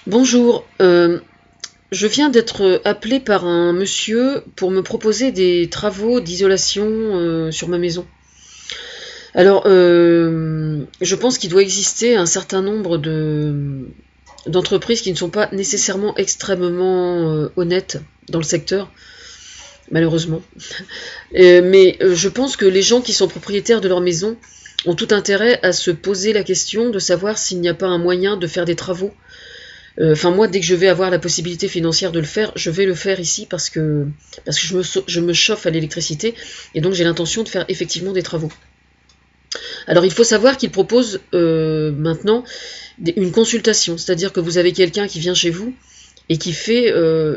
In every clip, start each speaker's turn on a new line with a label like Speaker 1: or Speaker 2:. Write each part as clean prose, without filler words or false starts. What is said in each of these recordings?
Speaker 1: Bonjour, je viens d'être appelée par un monsieur pour me proposer des travaux d'isolation sur ma maison. Alors, je pense qu'il doit exister un certain nombre d'entreprises qui ne sont pas nécessairement extrêmement honnêtes dans le secteur, malheureusement. Mais je pense que les gens qui sont propriétaires de leur maison ont tout intérêt à se poser la question de savoir s'il n'y a pas un moyen de faire des travaux. Enfin, moi, dès que je vais avoir la possibilité financière de le faire, je vais le faire ici parce que je me chauffe à l'électricité et donc j'ai l'intention de faire effectivement des travaux. Alors, il faut savoir qu'il propose maintenant une consultation, c'est-à-dire que vous avez quelqu'un qui vient chez vous et qui fait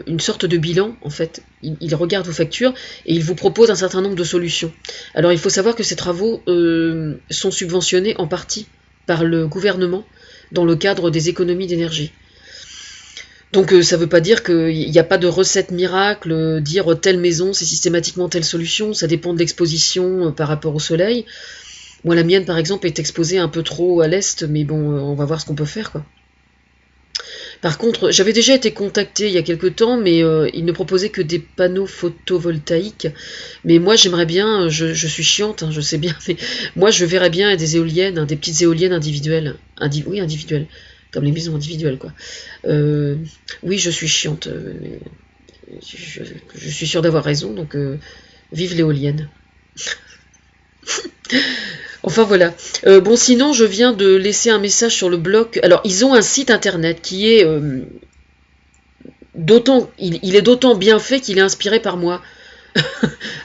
Speaker 1: une sorte de bilan, en fait. Il regarde vos factures et il vous propose un certain nombre de solutions. Alors, il faut savoir que ces travaux sont subventionnés en partie par le gouvernement dans le cadre des économies d'énergie. Donc ça ne veut pas dire qu'il n'y a pas de recette miracle, dire telle maison c'est systématiquement telle solution, ça dépend de l'exposition par rapport au soleil. Moi la mienne par exemple est exposée un peu trop à l'est, mais bon on va voir ce qu'on peut faire quoi. Par contre, j'avais déjà été contactée il y a quelque temps, mais ils ne proposaient que des panneaux photovoltaïques. Mais moi j'aimerais bien, je suis chiante, hein, je sais bien, mais moi je verrais bien des éoliennes, hein, des petites éoliennes individuelles. Oui, individuelles, comme les maisons individuelles quoi. Euh, oui, je suis chiante. Je, je suis sûre d'avoir raison, donc vive l'éolienne. Enfin voilà. Bon, sinon, je viens de laisser un message sur le blog. Alors, ils ont un site internet qui est il est d'autant bien fait qu'il est inspiré par moi.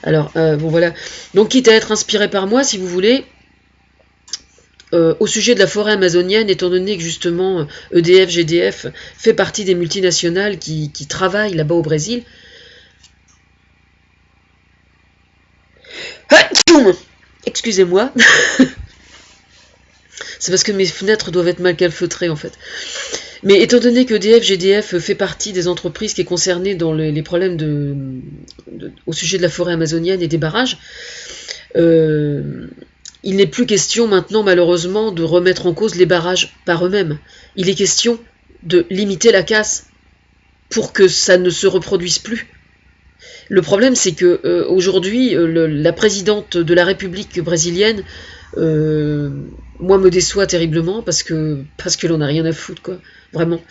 Speaker 1: Alors, bon voilà. Donc, quitte à être inspiré par moi, si vous voulez, au sujet de la forêt amazonienne, étant donné que justement EDF, GDF fait partie des multinationales qui travaillent là-bas au Brésil. Excusez-moi, c'est parce que mes fenêtres doivent être mal calfeutrées en fait. Mais étant donné que EDF, GDF fait partie des entreprises qui est concernée dans les problèmes au sujet de la forêt amazonienne et des barrages, euh, il n'est plus question maintenant malheureusement de remettre en cause les barrages par eux-mêmes. Il est question de limiter la casse pour que ça ne se reproduise plus. Le problème, c'est que aujourd'hui, la présidente de la République brésilienne, euh, moi, me déçoit terriblement parce que l'on n'a rien à foutre, quoi. Vraiment.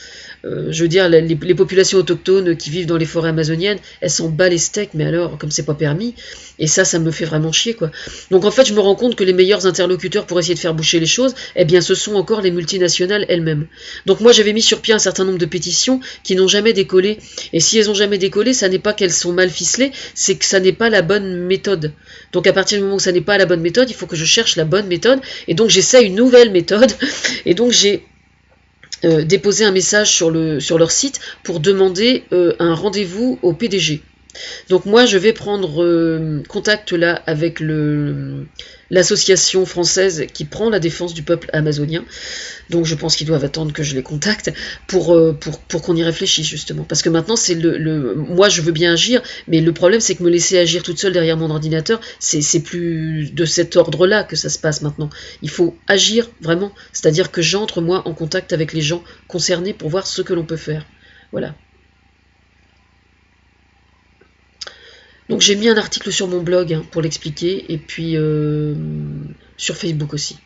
Speaker 1: Je veux dire, les populations autochtones qui vivent dans les forêts amazoniennes, elles s'en bat les steaks, mais alors, comme c'est pas permis, et ça me fait vraiment chier, quoi. Donc en fait, je me rends compte que les meilleurs interlocuteurs pour essayer de faire boucher les choses, eh bien, ce sont encore les multinationales elles-mêmes. Donc moi, j'avais mis sur pied un certain nombre de pétitions qui n'ont jamais décollé. Et si elles n'ont jamais décollé, ça n'est pas qu'elles sont mal ficelées, c'est que ça n'est pas la bonne méthode. Donc à partir du moment où ça n'est pas la bonne méthode, il faut que je cherche la bonne méthode. Et donc j'essaie une nouvelle méthode. Et donc j'ai déposé un message sur leur site pour demander un rendez-vous au PDG. Donc moi, je vais prendre contact là avec l'association française qui prend la défense du peuple amazonien. Donc je pense qu'ils doivent attendre que je les contacte pour qu'on y réfléchisse justement. Parce que maintenant, c'est moi, je veux bien agir, mais le problème, c'est que me laisser agir toute seule derrière mon ordinateur, c'est plus de cet ordre-là que ça se passe maintenant. Il faut agir vraiment, c'est-à-dire que j'entre, moi, en contact avec les gens concernés pour voir ce que l'on peut faire. Voilà. Donc j'ai mis un article sur mon blog hein, pour l'expliquer, et puis sur Facebook aussi.